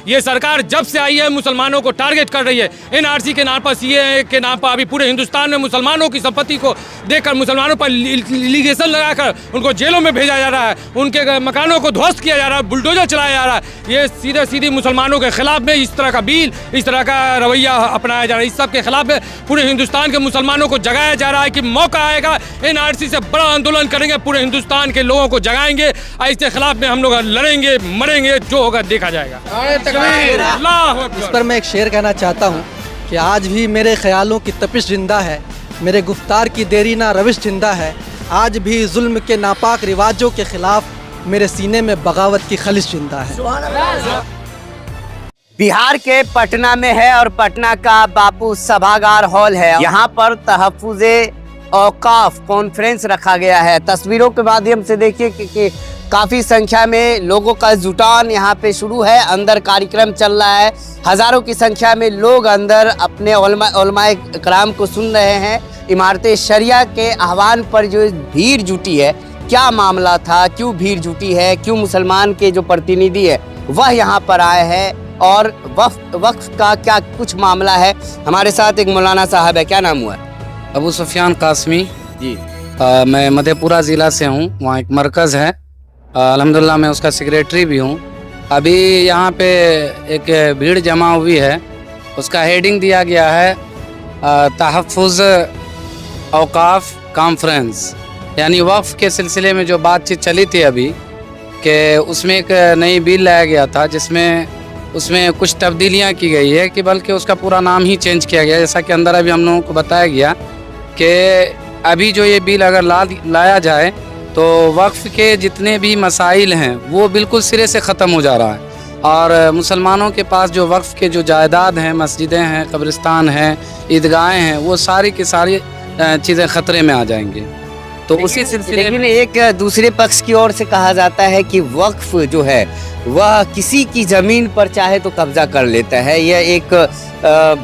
ये सरकार जब से आई है मुसलमानों को टारगेट कर रही है। एनआरसी के नाम पर, सीएए के नाम पर अभी पूरे हिंदुस्तान में मुसलमानों की संपत्ति को देखकर मुसलमानों पर लिगेशन लगाकर उनको जेलों में भेजा जा रहा है, उनके मकानों को ध्वस्त किया जा रहा है, बुलडोजर चलाया जा रहा है। ये सीधे सीधी मुसलमानों के खिलाफ में इस तरह का बिल, इस तरह का रवैया अपनाया जा रहा है। इस सब के खिलाफ में पूरे हिंदुस्तान के मुसलमानों को जगाया जा रहा है कि मौका आएगा, एनआरसी से बड़ा आंदोलन करेंगे, पूरे हिंदुस्तान के लोगों को जगाएंगे, इसके खिलाफ में हम लोग लड़ेंगे, मरेंगे, जो होगा देखा जाएगा। इस पर मैं एक शेर कहना चाहता हूँ कि आज भी मेरे ख्यालों की तपिश जिंदा है, मेरे गुफ्तार की देरी ना रविश जिंदा है, आज भी जुल्म के नापाक रिवाजों के खिलाफ मेरे सीने में बगावत की खलिश जिंदा है। बिहार के पटना में है और पटना का बापू सभागार हॉल है। यहाँ पर तहफ्फुज़े औकाफ कॉन्फ्रेंस रखा गया है। तस्वीरों के माध्यम से देखिए कि काफ़ी संख्या में लोगों का जुटान यहाँ पे शुरू है। अंदर कार्यक्रम चल रहा है, हज़ारों की संख्या में लोग अंदर अपने उलमाए कराम को सुन रहे हैं। इमारत शरिया के आह्वान पर जो भीड़ जुटी है, क्या मामला था, क्यों भीड़ जुटी है, क्यों मुसलमान के जो प्रतिनिधि है वह यहाँ पर आए हैं और वक्फ का क्या कुछ मामला है। हमारे साथ एक मौलाना साहब है, क्या नाम हुआ है? अबू सुफियान कासमी जी। मैं मधेपुरा ज़िला से हूँ, वहाँ एक मरकज़ है, अल्हम्दुलिल्लाह मैं उसका सेक्रेटरी भी हूँ। अभी यहाँ पे एक भीड़ जमा हुई है, उसका हेडिंग दिया गया है तहफ्फुज़ औकाफ कॉन्फ्रेंस, यानी वक्फ के सिलसिले में जो बातचीत चली थी अभी कि उसमें एक नई बिल लाया गया था जिसमें उसमें कुछ तब्दीलियाँ की गई है कि बल्कि उसका पूरा नाम ही चेंज किया गया। जैसा कि अंदर अभी हम लोगों को बताया गया कि अभी जो ये बिल अगर लाया जाए तो वक्फ के जितने भी मसाइल हैं वो बिल्कुल सिरे से ख़त्म हो जा रहा है और मुसलमानों के पास जो वक्फ के जो जायदाद हैं, मस्जिदें हैं, कब्रिस्तान हैं, ईदगाहें हैं, वो सारी की सारी चीज़ें ख़तरे में आ जाएंगी। तो उसी सिलसिले लेकिन एक दूसरे पक्ष की ओर से कहा जाता है कि वक्फ जो है वह किसी की ज़मीन पर चाहे तो कब्जा कर लेता है, यह एक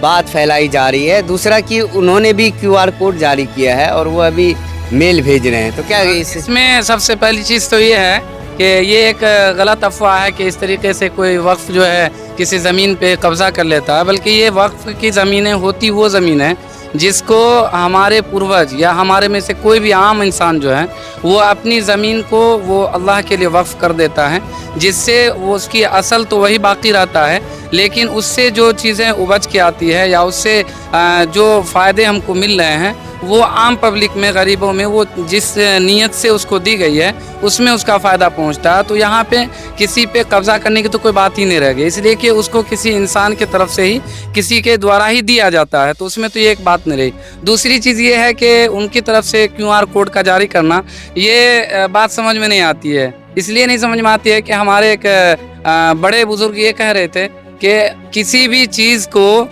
बात फैलाई जा रही है। दूसरा कि उन्होंने भी QR कोड जारी किया है और वो अभी मेल भेज रहे हैं, तो क्या इसमें सबसे पहली चीज़ तो ये है कि ये एक गलत अफवाह है कि इस तरीके से कोई वक्फ जो है किसी ज़मीन पे कब्ज़ा कर लेता है, बल्कि ये वक्फ की ज़मीनें होती वो ज़मीन है जिसको हमारे पूर्वज या हमारे में से कोई भी आम इंसान जो है वो अपनी ज़मीन को वो अल्लाह के लिए वक्फ कर देता है, जिससे वो उसकी असल तो वही बाकी रहता है, लेकिन उससे जो चीज़ें उबज के आती है या उससे जो फ़ायदे हमको मिल रहे हैं वो आम पब्लिक में, गरीबों में, वो जिस नीयत से उसको दी गई है उसमें उसका फ़ायदा पहुंचता है। तो यहाँ पे किसी पे कब्ज़ा करने की तो कोई बात ही नहीं रह गई, इसलिए कि उसको किसी इंसान के तरफ से ही किसी के द्वारा ही दिया जाता है, तो उसमें तो ये एक बात नहीं रही। दूसरी चीज़ ये है कि उनकी तरफ से QR कोड का जारी करना, ये बात समझ में नहीं आती है। इसलिए नहीं समझ में आती है कि हमारे एक बड़े बुज़ुर्ग ये कह रहे थे कि किसी भी चीज़ को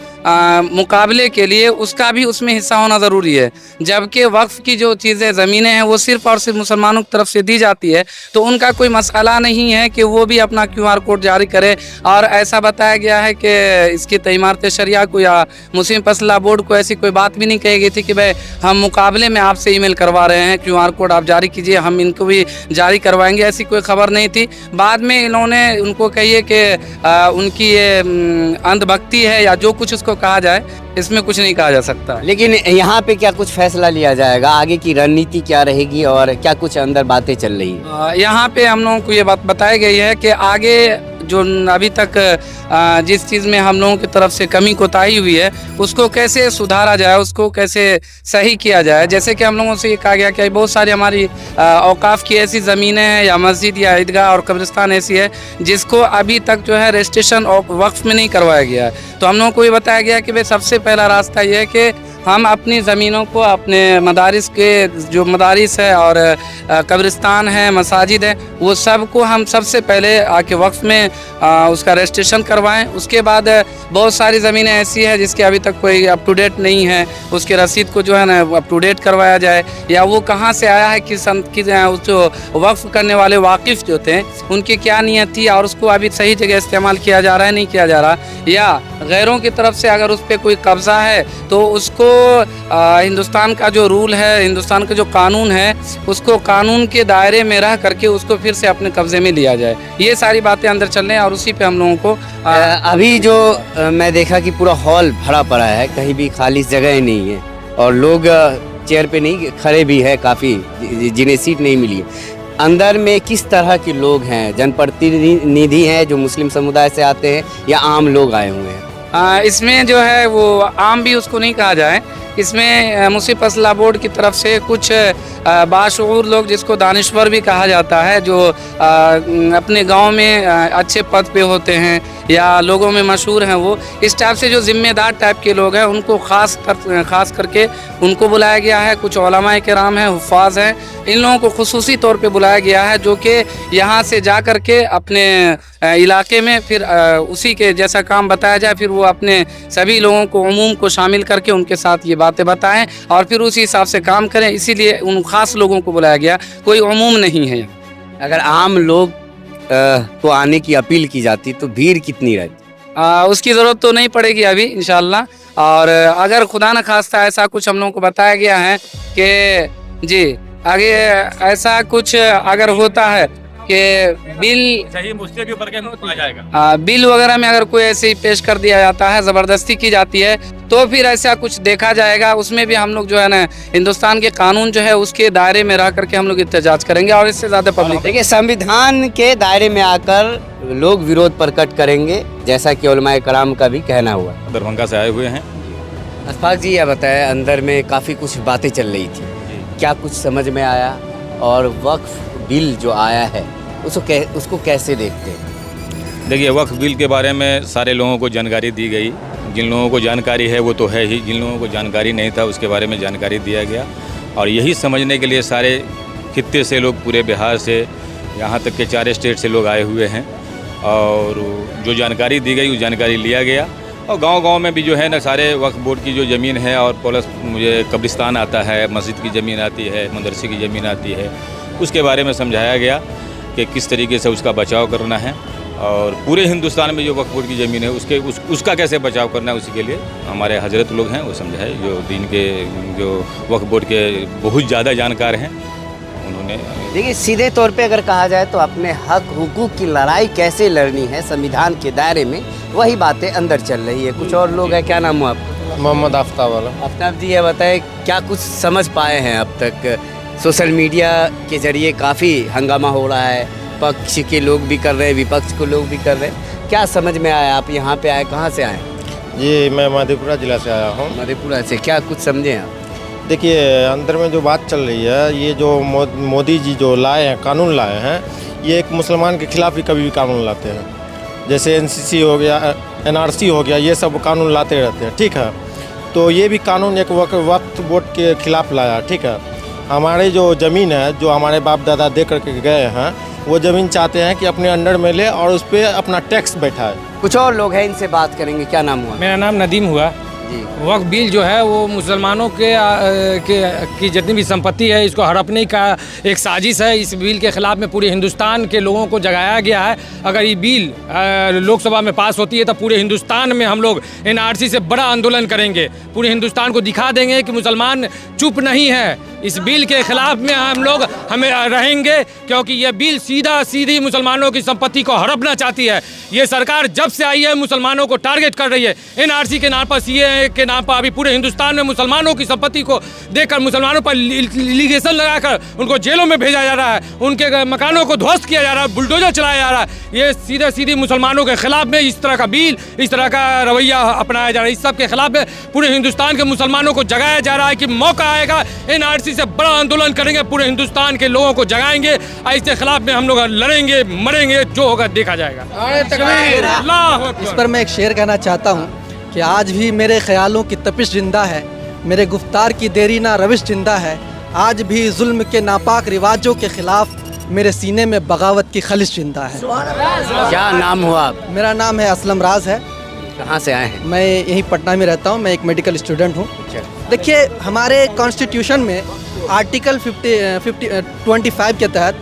मुकाबले के लिए उसका भी उसमें हिस्सा होना ज़रूरी है, जबकि वक्फ की जो चीज़ें ज़मीनें हैं वो सिर्फ़ और सिर्फ मुसलमानों की तरफ से दी जाती है, तो उनका कोई मसला नहीं है कि वो भी अपना QR कोड जारी करे। और ऐसा बताया गया है कि इसकी इमारत शरिया को या मुस्लिम फैसला बोर्ड को ऐसी कोई बात भी नहीं कही गई थी कि भाई हम मुकाबले में आपसे ईमेल करवा रहे हैं, QR कोड आप जारी कीजिए, हम इनको भी जारी करवाएंगे, ऐसी कोई खबर नहीं थी। बाद में इन्होंने उनको कहिए कि उनकी ये अंधभक्ति है या जो कुछ उसको कहा जाए, इसमें कुछ नहीं कहा जा सकता। लेकिन यहाँ पे क्या कुछ फैसला लिया जाएगा, आगे की रणनीति क्या रहेगी और क्या कुछ अंदर बातें चल रही है? यहाँ पे हम लोगों को ये बात बताई गई है कि आगे जो अभी तक जिस चीज़ में हम लोगों की तरफ से कमी कोताही हुई है उसको कैसे सुधारा जाए, उसको कैसे सही किया जाए। जैसे कि हम लोगों से ये कहा गया कि बहुत सारी हमारी औकाफ की ऐसी ज़मीनें हैं या मस्जिद या ईदगाह और कब्रिस्तान ऐसी है जिसको अभी तक जो है रजिस्ट्रेशन वक्फ में नहीं करवाया गया है। तो हम लोगों को ये बताया गया कि भाई सबसे पहला रास्ता ये है कि हम अपनी ज़मीनों को अपने मदारिस के जो मदारिस है और कब्रिस्तान है, मसाजिद है, वो सब को हम सबसे पहले आके वक्फ में उसका रजिस्ट्रेशन करवाएं। उसके बाद बहुत सारी ज़मीनें ऐसी है जिसके अभी तक कोई अप टू डेट नहीं है, उसके रसीद को जो है ना अप टू डेट करवाया जाए, या वो कहाँ से आया है, किस जो वक्फ करने वाले वाकिफ़ जो थे उनकी क्या नीयत थी और उसको अभी सही जगह इस्तेमाल किया जा रहा है नहीं किया जा रहा, या गैरों की तरफ से अगर उस पर कोई कब्ज़ा है तो उसको हिंदुस्तान का जो रूल है, हिंदुस्तान का जो कानून है, उसको कानून के दायरे में रह करके उसको फिर से अपने कब्जे में लिया जाए। ये सारी बातें अंदर चल रही हैं और उसी पे हम लोगों को अभी जो मैं देखा कि पूरा हॉल भरा पड़ा है, कहीं भी खाली जगह ही नहीं है और लोग चेयर पे नहीं खड़े भी है, काफ़ी जिन्हें सीट नहीं मिली है। अंदर में किस तरह के लोग हैं? जनप्रतिनिधि हैं जो मुस्लिम समुदाय से आते हैं या आम लोग आए हुए हैं? इसमें जो है वो आम भी उसको नहीं कहा जाए, इसमें मुंसिफ फैसला बोर्ड की तरफ से कुछ बाशऊर लोग, जिसको दानिश्वर भी कहा जाता है, जो अपने गांव में अच्छे पद पे होते हैं या लोगों में मशहूर हैं, वो इस टाइप से जो जिम्मेदार टाइप के लोग हैं उनको खास करके उनको बुलाया गया है। कुछ उलमाए किराम हैं, हुफ़ाज़ हैं, इन लोगों को खुसूसी तौर पे बुलाया गया है, जो कि यहाँ से जा कर के अपने इलाके में फिर उसी के जैसा काम बताया जाए, फिर वो अपने सभी लोगों को उमूम को शामिल करके उनके साथ ये बातें बताएं और फिर उसी हिसाब से काम करें। इसीलिए उन ख़ास लोगों को बुलाया गया, कोई उमूम नहीं है। अगर आम लोग को आने की अपील की जाती तो भीड़ कितनी रहती? उसकी ज़रूरत तो नहीं पड़ेगी अभी इंशाल्लाह। और अगर खुदा न खास्ता ऐसा कुछ हम लोगों को बताया गया है कि जी आगे ऐसा कुछ अगर होता है कि बिल सही मुझसे भी ऊपर के आ जाएगा, बिल वगैरह में अगर कोई ऐसे ही पेश कर दिया जाता है, ज़बरदस्ती की जाती है, तो फिर ऐसा कुछ देखा जाएगा। उसमें भी हम लोग जो है ना हिंदुस्तान के कानून जो है उसके दायरे में रह करके हम लोग एहतजाज करेंगे और इससे ज़्यादा पब्लिक। देखिए, संविधान के दायरे में आकर लोग विरोध प्रकट करेंगे, जैसा कि उलमाए कराम का भी कहना हुआ। दरभंगा से आए हुए हैं। अशफाक जी, यह बताएं, अंदर में काफ़ी कुछ बातें चल रही थी, क्या कुछ समझ में आया? और वक्फ बिल जो आया है उसको कैसे देखते हैं? देखिए, वक्फ बिल के बारे में सारे लोगों को जानकारी दी गई। जिन लोगों को जानकारी है वो तो है ही, जिन लोगों को जानकारी नहीं था उसके बारे में जानकारी दिया गया। और यही समझने के लिए सारे खित्ते से लोग, पूरे बिहार से यहाँ तक के 4 स्टेट से लोग आए हुए हैं और जो जानकारी दी गई वो जानकारी लिया गया। और गांव-गांव में भी जो है ना सारे वक्फ बोर्ड की जो ज़मीन है और प्लस मुझे कब्रिस्तान आता है, मस्जिद की ज़मीन आती है, मदरसे की ज़मीन आती है, उसके बारे में समझाया गया कि किस तरीके से उसका बचाव करना है और पूरे हिंदुस्तान में जो वक्फ बोर्ड की ज़मीन है उसका कैसे बचाव करना है। उसी के लिए हमारे हजरत लोग हैं वो समझाए, जो दीन के जो वक्फ बोर्ड के बहुत ज़्यादा जानकार हैं उन्होंने। देखिए, सीधे तौर पे अगर कहा जाए तो अपने हक हुकूक की लड़ाई कैसे लड़नी है संविधान के दायरे में, वही बातें अंदर चल रही है। कुछ और लोग हैं, क्या नाम हुआ आपका? मोहम्मद आफ्ताब वाला। आफ्ताब जी, ये बताएं, क्या कुछ समझ पाए हैं अब तक? सोशल मीडिया के जरिए काफ़ी हंगामा हो रहा है, पक्ष के लोग भी कर रहे हैं, विपक्ष के लोग भी कर रहे हैं, क्या समझ में आया? आप यहाँ पे आए, कहाँ से आए? जी, मैं मधेपुरा जिला से आया हूँ। मधेपुरा से, क्या कुछ समझे आप? देखिए, अंदर में जो बात चल रही है, ये जो मोदी जी जो लाए हैं, कानून लाए हैं, ये एक मुसलमान के खिलाफ भी कभी भी कानून लाते हैं। जैसे NCC हो गया, NRC हो गया, ये सब कानून लाते रहते हैं, ठीक है। तो ये भी कानून एक वक्फ बोर्ड के खिलाफ लाया, ठीक है। हमारे जो ज़मीन है, जो हमारे बाप दादा दे करके गए हैं, वो ज़मीन चाहते हैं कि अपने अंडर में ले और उस पर अपना टैक्स बैठाए। कुछ और लोग हैं, इनसे बात करेंगे। क्या नाम हुआ? मेरा नाम नदीम हुआ जी। वक्फ बिल जो है वो मुसलमानों की जितनी भी संपत्ति है इसको हड़पने का एक साजिश है। इस बिल के खिलाफ में पूरे हिंदुस्तान के लोगों को जगाया गया है। अगर ये बिल लोकसभा में पास होती है तो पूरे हिंदुस्तान में हम लोग NRC से बड़ा आंदोलन करेंगे। पूरे हिंदुस्तान को दिखा देंगे कि मुसलमान चुप नहीं है। इस बिल के खिलाफ में हम लोग रहेंगे, क्योंकि ये बिल सीधी मुसलमानों की संपत्ति को हड़पना चाहती है। ये सरकार जब से आई है मुसलमानों को टारगेट कर रही है। NRC के नाम पर, CAA के नाम पर अभी पूरे हिंदुस्तान में मुसलमानों की संपत्ति को देखकर मुसलमानों पर लिगेशन लगाकर उनको जेलों में भेजा जा रहा है, उनके मकानों को ध्वस्त किया जा रहा है, बुलडोजर चलाया जा रहा है। ये सीधे मुसलमानों के खिलाफ में इस तरह का बिल, इस तरह का रवैया अपनाया जा रहा है। इस सब के खिलाफ में पूरे हिंदुस्तान के मुसलमानों को जगाया जा रहा है कि मौका आएगा, NRC से बड़ा आंदोलन करेंगे, पूरे हिंदुस्तान के लोगों को जगाएंगे और इसके खिलाफ में हम लोग लड़ेंगे, मरेंगे, जो होगा देखा जाएगा। इस पर मैं एक शेर कहना चाहता हूँ कि आज भी मेरे ख्यालों की तपिश जिंदा है, मेरे गुफ्तार की देरी ना रविश जिंदा है, आज भी जुल्म के नापाक रिवाजों के खिलाफ मेरे सीने में बगावत की खलिश जिंदा है। क्या नाम हुआ आप? मेरा नाम है असलम राज है। कहाँ से आए हैं? मैं यहीं पटना में रहता हूँ, मैं एक मेडिकल स्टूडेंट हूँ। देखिए, हमारे कॉन्स्टिट्यूशन में आर्टिकल 25 के तहत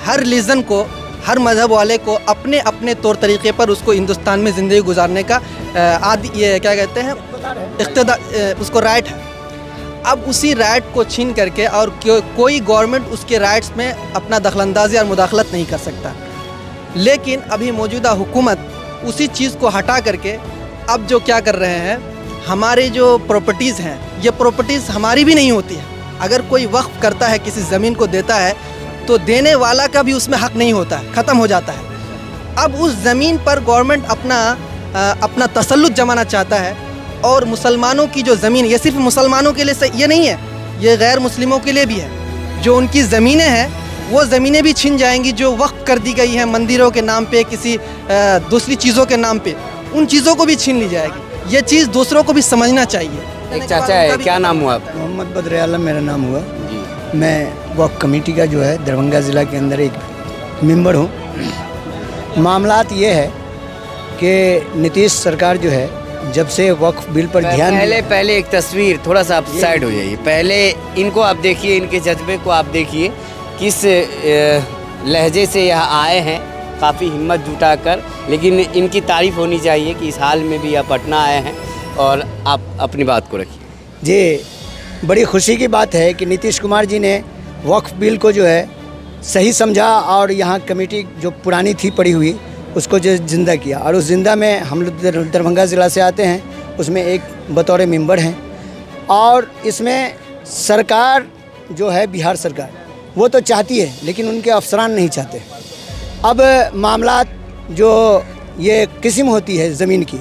हर रिलीजन को, हर मज़हब वाले को अपने अपने तौर तरीके पर उसको हिंदुस्तान में ज़िंदगी गुजारने का ये क्या कहते हैं, उसको राइट है। अब उसी राइट को छीन करके और कोई गवर्नमेंट उसके राइट्स में अपना दखलंदाजी और मुदाखलत नहीं कर सकता। लेकिन अभी मौजूदा हुकूमत उसी चीज़ को हटा करके अब जो क्या कर रहे हैं, हमारे जो प्रॉपर्टीज़ हैं, ये प्रॉपर्टीज़ हमारी भी नहीं होती है। अगर कोई वक्फ करता है, किसी ज़मीन को देता है, तो देने वाला का भी उसमें हक़ नहीं होता है, ख़त्म हो जाता है। अब उस ज़मीन पर गवर्नमेंट अपना तसल्लुत जमाना चाहता है। और मुसलमानों की जो ज़मीन, ये सिर्फ मुसलमानों के लिए ये नहीं है, ये गैर मुस्लिमों के लिए भी है। जो उनकी ज़मीनें हैं वो ज़मीनें भी छिन जाएंगी, जो वक्फ कर दी गई हैं मंदिरों के नाम पे, किसी दूसरी चीज़ों के नाम पे, उन चीज़ों को भी छीन ली जाएगी। ये चीज़ दूसरों को भी समझना चाहिए। एक चाचा है, क्या नाम हुआ आपका? मोहम्मद बद्र आलम मेरा नाम हुआ जी। मैं वक्फ कमेटी का जो है दरभंगा ज़िला के अंदर एक मेंबर हूँ। मामलात ये है कि नीतीश सरकार जो है, जब से वक्फ बिल पर ध्यान पहले एक तस्वीर, थोड़ा सा आप साइड हो जाइए। पहले इनको आप देखिए, इनके जज्बे को आप देखिए, किस लहजे से यह आए हैं, काफ़ी हिम्मत जुटाकर। लेकिन इनकी तारीफ़ होनी चाहिए कि इस हाल में भी यह पटना आए हैं। और आप अपनी बात को रखिए जी। बड़ी खुशी की बात है कि नीतीश कुमार जी ने वक्फ बिल को जो है सही समझा और यहाँ कमेटी जो पुरानी थी पड़ी हुई उसको जो ज़िंदा किया। और उस ज़िंदा में हम लोग दरभंगा ज़िला से आते हैं, उसमें एक बतौर मेंबर हैं। और इसमें सरकार जो है, बिहार सरकार, वो तो चाहती है लेकिन उनके अफसरान नहीं चाहते। अब मामलात जो ये किस्म होती है ज़मीन की,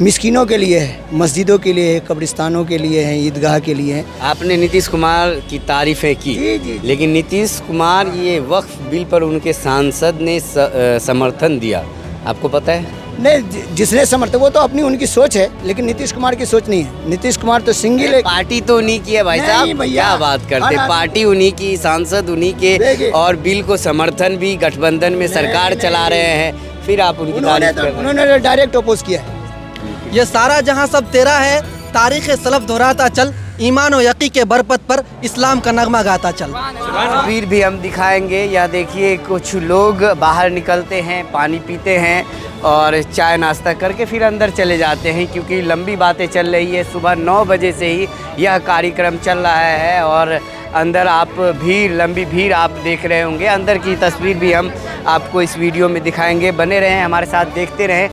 मिस्किनों के लिए है, मस्जिदों के लिए है, कब्रिस्तानों के लिए है, ईदगाह के लिए है। आपने नीतीश कुमार की तारीफ़ें की, जी। लेकिन नीतीश कुमार ये वक्फ बिल पर उनके सांसद ने समर्थन दिया, आपको पता है? नहीं, जिसने समर्थन, वो तो अपनी उनकी सोच है, लेकिन नीतीश कुमार की सोच नहीं है। नीतीश कुमार तो सिंगल पार्टी तो उन्हीं की है भाई साहब, क्या बात करते, पार्टी उन्हीं की, सांसद उन्हीं के, और बिल को समर्थन भी गठबंधन में सरकार चला रहे हैं, फिर आप उनकी तारीफ कर रहे हैं। उन्होंने डायरेक्ट अपोज किया है। ये सारा जहां सब तेरा है, तारीख़ सलफ़ दोहराता चल, ईमान और यकी के बरपत पर इस्लाम का नगमा गाता चल। फिर भी हम दिखाएंगे। या देखिए, कुछ लोग बाहर निकलते हैं, पानी पीते हैं और चाय नाश्ता करके फिर अंदर चले जाते हैं, क्योंकि लंबी बातें चल रही है। सुबह 9 बजे से ही यह कार्यक्रम चल रहा है और अंदर आप लंबी भीड़ आप देख रहे होंगे। अंदर की तस्वीर भी हम आपको इस वीडियो में दिखाएंगे। बने रहें हमारे साथ, देखते रहें।